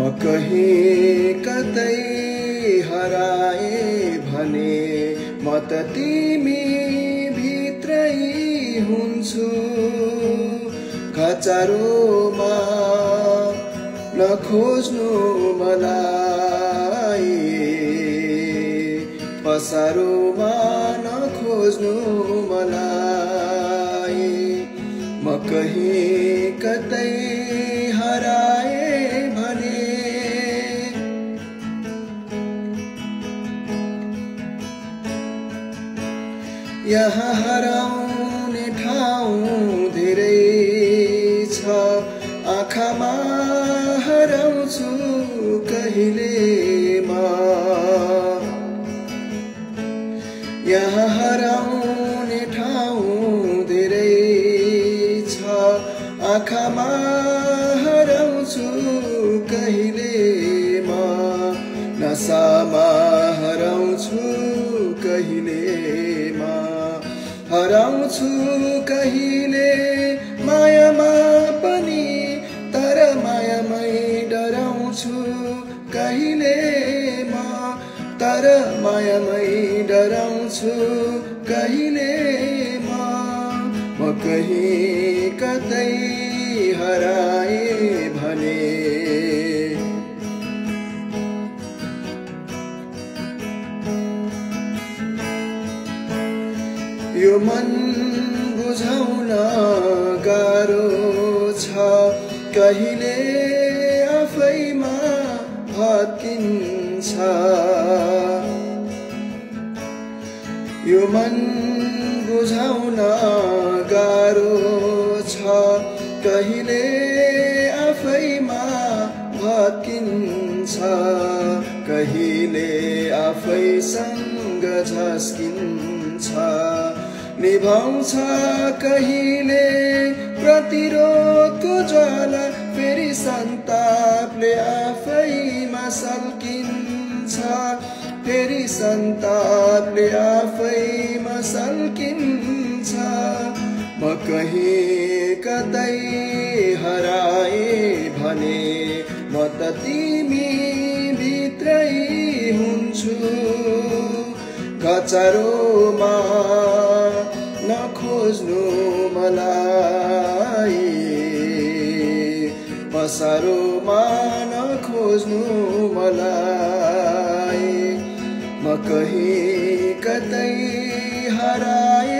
म कहीं कतै हराए भने म त तिमी भित्रै हुन्छु घचारोमा नखोज्नु मलाई पसारोमा नखोज्नु मलाई म कहीं कतै हराए भने यहाँ हराउने ठाउँ धेरै छ आँखामा हराउँछु कहिले म यहाँ हराउने ठाउँ धेरै छ आँखामा हराउँछु कहिले म नसामा हराउँछु कहिले म हराउँछु कहिले मायामा पनि तर मायामै डराउँछु कहिले म तर मायामै डराउँछु कहिले म कहीं कतै हराए भने यो मन बुझाउन गाह्रो छ कहिले आफैमा भत्किन्छ यो मन बुझाउन गाह्रो छ कहिले आफैमा भत्किन्छ कहिले आफैसँग झस्किन्छ निभाउँछ कहिले प्रतिरोधको ज्वाला फेरि सन्तापले आफैमा सल्किन्छ फेरि सन्तापले आफैमा सल्किन्छ म कहीं कतै हराए भने म त तिमी भित्रै हुन्छु घचारोमा नखोज्नु मलाई पसारोमा नखोज्नु मलाई म कहीं कतै हराए